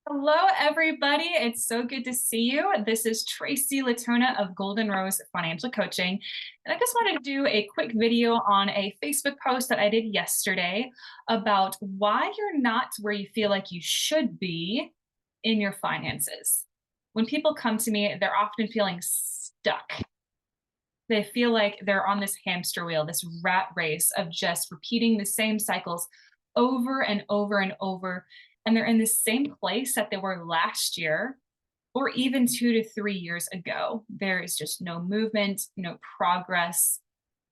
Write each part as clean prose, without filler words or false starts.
Hello, everybody. It's so good to see you. This is Tracy Latona of Golden Rose Financial Coaching. And I just wanted to do a quick video on a Facebook post that I did yesterday about why you're not where you feel like you should be in your finances. When people come to me, they're often feeling stuck. They feel like they're on this hamster wheel, this rat race of just repeating the same cycles over and over and over. And they're in the same place that they were last year or even 2 to 3 years ago. There is just no movement, no progress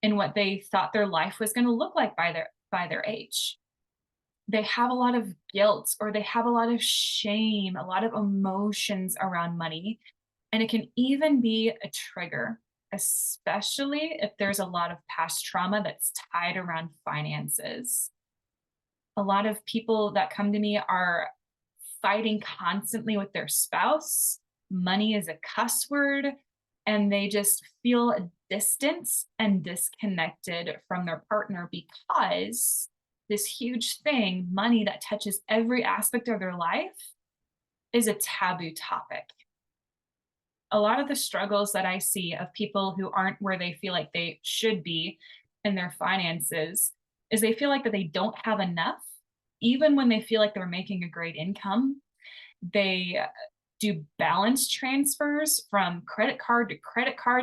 in what they thought their life was going to look like by their age. They have a lot of guilt or they have a lot of shame, a lot of emotions around money. And it can even be a trigger, especially if there's a lot of past trauma that's tied around finances. A lot of people that come to me are fighting constantly with their spouse. Money is a cuss word, and they just feel distant and disconnected from their partner because this huge thing, money that touches every aspect of their life, is a taboo topic. A lot of the struggles that I see of people who aren't where they feel like they should be in their finances is they feel like that they don't have enough, even when they feel like they're making a great income. They do balance transfers from credit card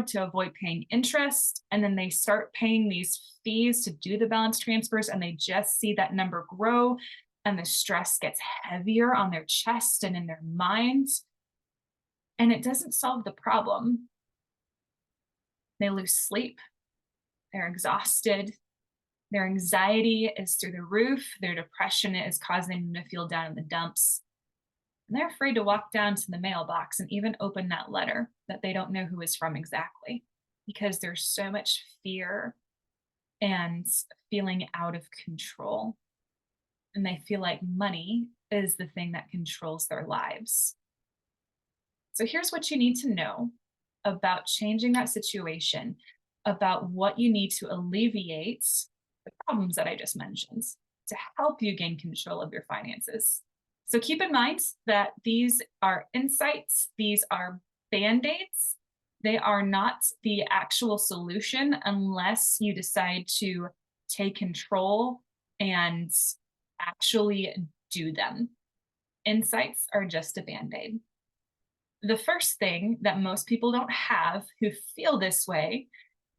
to avoid paying interest. And then they start paying these fees to do the balance transfers, and they just see that number grow. And the stress gets heavier on their chest and in their minds. And it doesn't solve the problem. They lose sleep, they're exhausted, their anxiety is through the roof, their depression is causing them to feel down in the dumps. And they're afraid to walk down to the mailbox and even open that letter that they don't know who is from exactly because there's so much fear and feeling out of control. And they feel like money is the thing that controls their lives. So here's what you need to know about changing that situation, about what you need to alleviate the problems that I just mentioned to help you gain control of your finances. So keep in mind that these are insights, these are band aids. They are not the actual solution unless you decide to take control and actually do them. Insights are just a band aid. The first thing that most people don't have who feel this way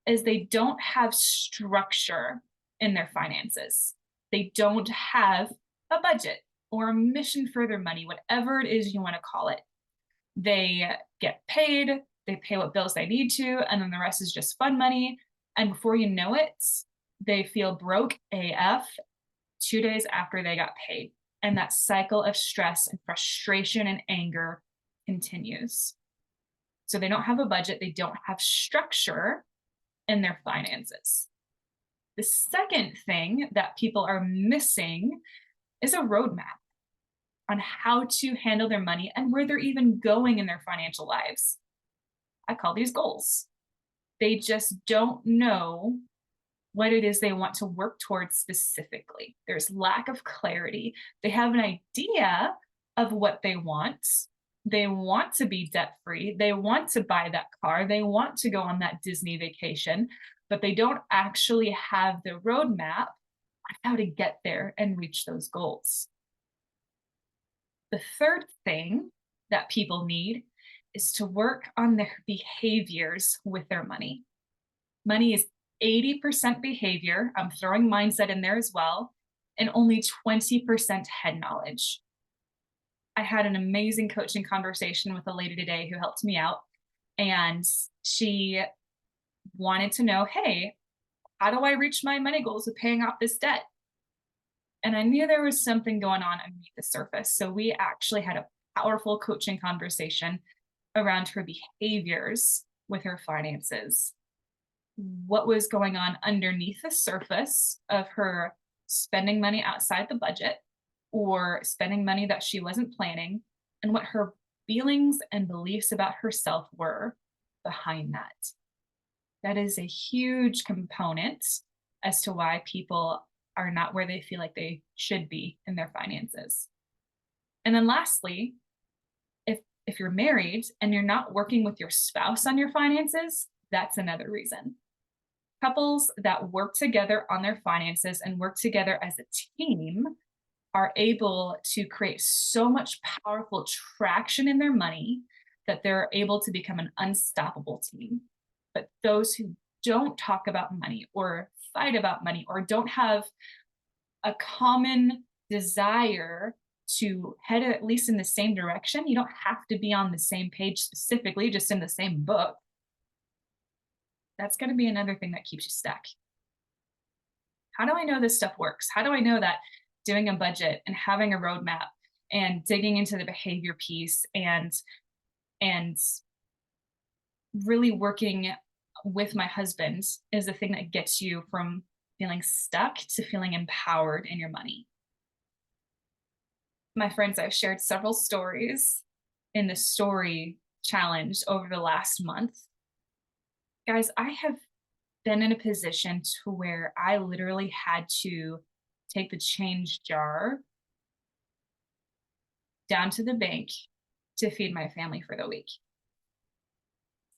is they don't have structure in their finances. They don't have a budget or a mission for their money, whatever it is you want to call it. They get paid, they pay what bills they need to, and then the rest is just fun money. And before you know it, they feel broke AF 2 days after they got paid. And that cycle of stress and frustration and anger continues. So they don't have a budget, they don't have structure in their finances. The second thing that people are missing is a roadmap on how to handle their money and where they're even going in their financial lives. I call these goals. They just don't know what it is they want to work towards specifically. There's lack of clarity. They have an idea of what they want. They want to be debt free. They want to buy that car. They want to go on that Disney vacation, but they don't actually have the roadmap on how to get there and reach those goals. The third thing that people need is to work on their behaviors with their money. Money is 80% behavior. I'm throwing mindset in there as well, and only 20% head knowledge. I had an amazing coaching conversation with a lady today who helped me out. And she wanted to know, hey, how do I reach my money goals with paying off this debt? And I knew there was something going on underneath the surface. So we actually had a powerful coaching conversation around her behaviors with her finances. What was going on underneath the surface of her spending money outside the budget or spending money that she wasn't planning, and what her feelings and beliefs about herself were behind that. That is a huge component as to why people are not where they feel like they should be in their finances. And then lastly, if you're married and you're not working with your spouse on your finances, that's another reason. Couples that work together on their finances and work together as a team are able to create so much powerful traction in their money that they're able to become an unstoppable team. But those who don't talk about money or fight about money or don't have a common desire to head at least in the same direction, you don't have to be on the same page specifically, just in the same book. That's going to be another thing that keeps you stuck. How do I know this stuff works? How do I know that doing a budget and having a roadmap and digging into the behavior piece and really working with my husband is the thing that gets you from feeling stuck to feeling empowered in your money? My friends, I've shared several stories in the story challenge over the last month. Guys, I have been in a position to where I literally had to take the change jar down to the bank to feed my family for the week.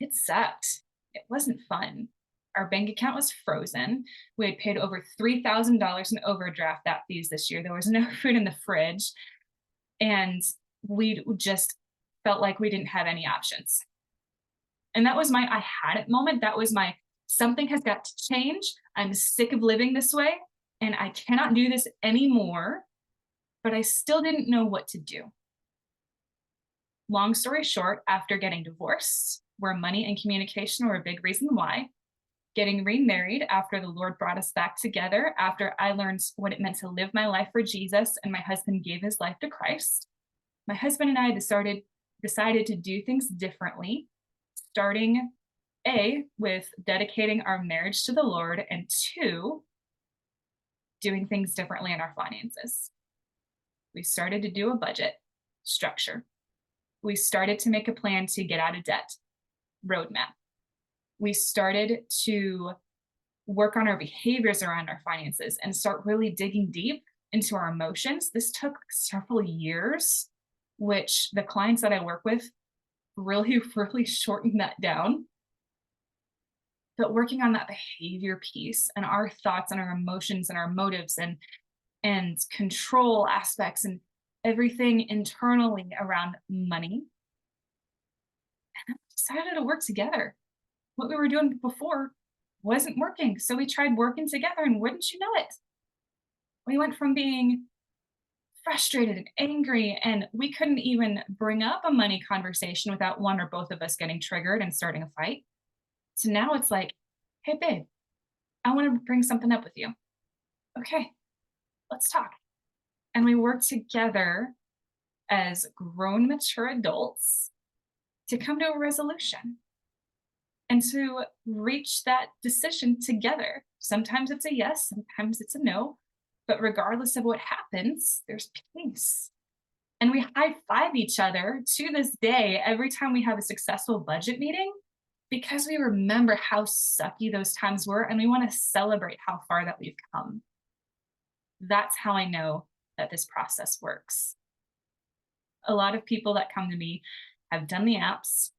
It sucked. It wasn't fun. Our bank account was frozen. We had paid over $3,000 in overdraft that fees this year. There was no food in the fridge. And we just felt like we didn't have any options. And that was my I had it moment. That was my something has got to change. I'm sick of living this way and I cannot do this anymore. But I still didn't know what to do. Long story short, after getting divorced, where money and communication were a big reason why, getting remarried after the Lord brought us back together, after I learned what it meant to live my life for Jesus and my husband gave his life to Christ, my husband and I decided to do things differently, starting with dedicating our marriage to the Lord, and two, doing things differently in our finances. We started to do a budget structure. We started to make a plan to get out of debt, roadmap. We started to work on our behaviors around our finances and start really digging deep into our emotions. This took several years, which the clients that I work with really, really shortened that down. But working on that behavior piece and our thoughts and our emotions and our motives and control aspects and everything internally around money, and we decided to work together. What we were doing before wasn't working. So we tried working together, and wouldn't you know it, we went from being frustrated and angry, and we couldn't even bring up a money conversation without one or both of us getting triggered and starting a fight. So now it's like, hey, babe, I want to bring something up with you. Okay, let's talk. And we work together as grown, mature adults to come to a resolution and to reach that decision together. Sometimes it's a yes, sometimes it's a no, but regardless of what happens, there's peace. And we high five each other to this day every time we have a successful budget meeting because we remember how sucky those times were and we want to celebrate how far that we've come. That's how I know that this process works. A lot of people that come to me have done the apps,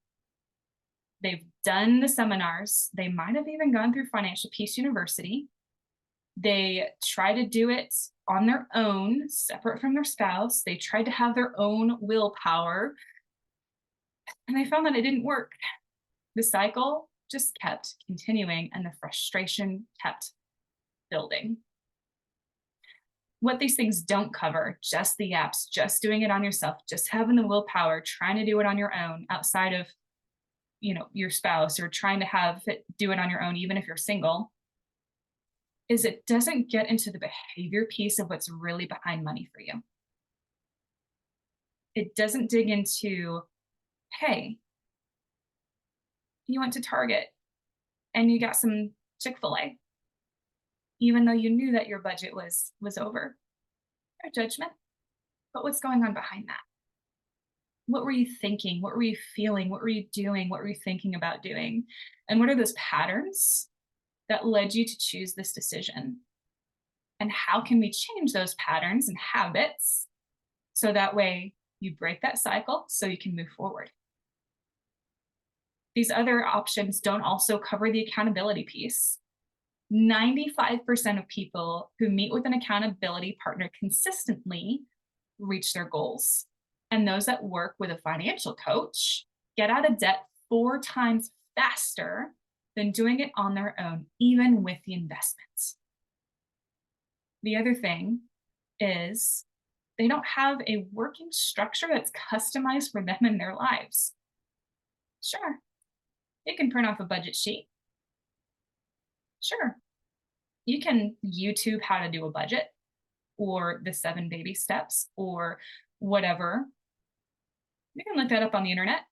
they've done the seminars, they might have even gone through Financial Peace University. They try to do it on their own, separate from their spouse. They tried to have their own willpower, and they found that it didn't work. The cycle just kept continuing, and the frustration kept building. What these things don't cover, just the apps, just doing it on yourself, just having the willpower, trying to do it on your own outside of, your spouse, or trying to do it on your own, even if you're single, is it doesn't get into the behavior piece of what's really behind money for you. It doesn't dig into, hey, you went to Target and you got some Chick-fil-A, even though you knew that your budget was over. No judgment, but what's going on behind that? What were you thinking? What were you feeling? What were you doing? What were you thinking about doing? And what are those patterns that led you to choose this decision? And how can we change those patterns and habits so that way You break that cycle so you can move forward. These other options don't also cover the accountability piece. 95% of people who meet with an accountability partner consistently reach their goals. And those that work with a financial coach get out of debt 4 times faster than doing it on their own, even with the investments. The other thing is they don't have a working structure that's customized for them and their lives. Sure, you can print off a budget sheet. Sure, you can YouTube how to do a budget or the 7 baby steps or whatever. You can look that up on the internet.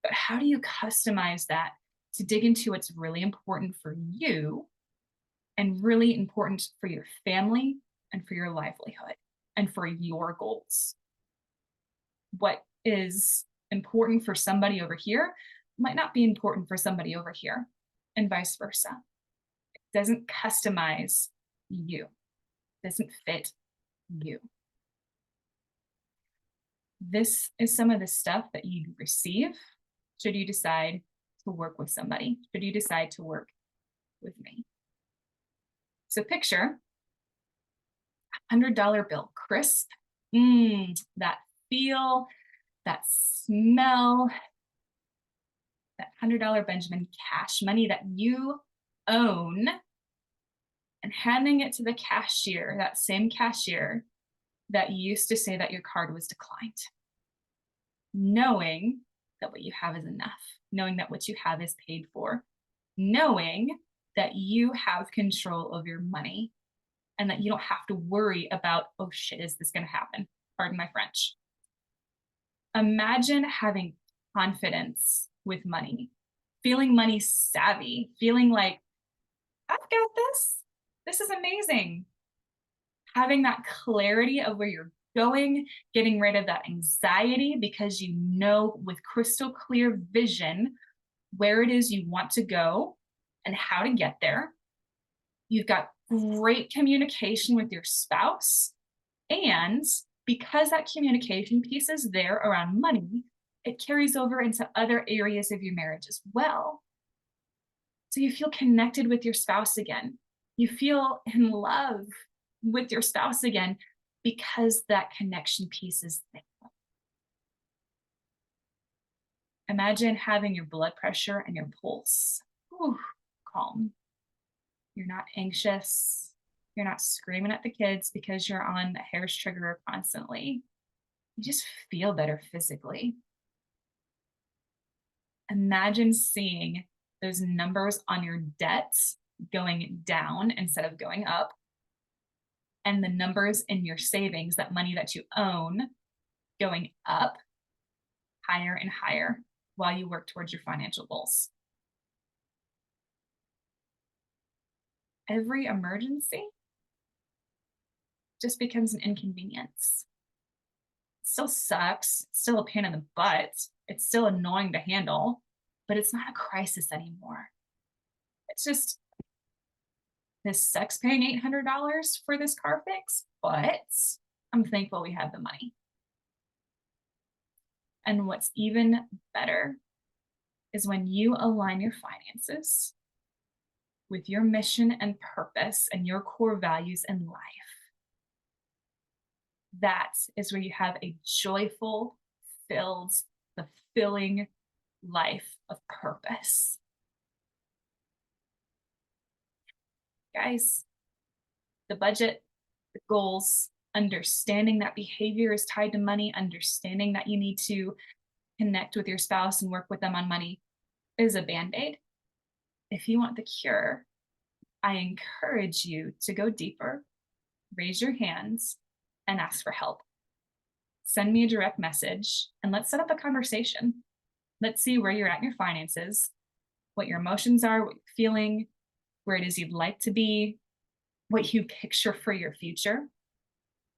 But how do you customize that to dig into what's really important for you and really important for your family and for your livelihood and for your goals? What is important for somebody over here might not be important for somebody over here, and vice versa. It doesn't customize you, it doesn't fit you. This is some of the stuff that you receive should you decide to work with somebody, should you decide to work with me. So picture $100 bill, crisp, that feel, that smell, that $100 Benjamin cash money that you own, and handing it to the cashier, that same cashier that used to say that your card was declined. Knowing that what you have is enough, knowing that what you have is paid for, knowing that you have control of your money and that you don't have to worry about, oh shit, is this going to happen? Pardon my French. Imagine having confidence with money, feeling money savvy, feeling like, I've got this. This is amazing. Having that clarity of where you're going, getting rid of that anxiety because you know with crystal clear vision where it is you want to go and how to get there. You've got great communication with your spouse. And because that communication piece is there around money, it carries over into other areas of your marriage as well. So you feel connected with your spouse again. You feel in love with your spouse again because that connection piece is there. Imagine having your blood pressure and your pulse calm. You're not anxious. You're not screaming at the kids because you're on the hair's trigger constantly. You just feel better physically. Imagine seeing those numbers on your debts going down instead of going up, and the numbers in your savings, that money that you own, going up higher and higher while you work towards your financial goals. Every emergency just becomes an inconvenience. It still sucks, it's still a pain in the butt, it's still annoying to handle, but it's not a crisis anymore. It's just, this sucks paying $800 for this car fix, but I'm thankful we have the money. And what's even better is when you align your finances with your mission and purpose and your core values in life. That is where you have a joyful, filled, fulfilling life of purpose. Guys, the budget, the goals, understanding that behavior is tied to money, understanding that you need to connect with your spouse and work with them on money is a Band-Aid. If you want the cure, I encourage you to go deeper, raise your hands, and ask for help. Send me a direct message and let's set up a conversation. Let's see where you're at in your finances, what your emotions are, what you're feeling, where it is you'd like to be, what you picture for your future,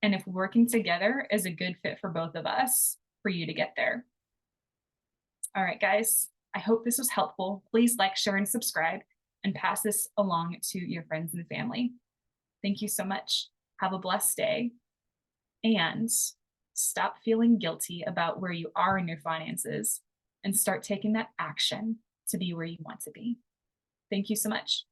and if working together is a good fit for both of us for you to get there. All right, guys, I hope this was helpful. Please like, share, and subscribe, and pass this along to your friends and family. Thank you so much. Have a blessed day, and Stop feeling guilty about where you are in your finances and start taking that action to be where you want to be. Thank you so much.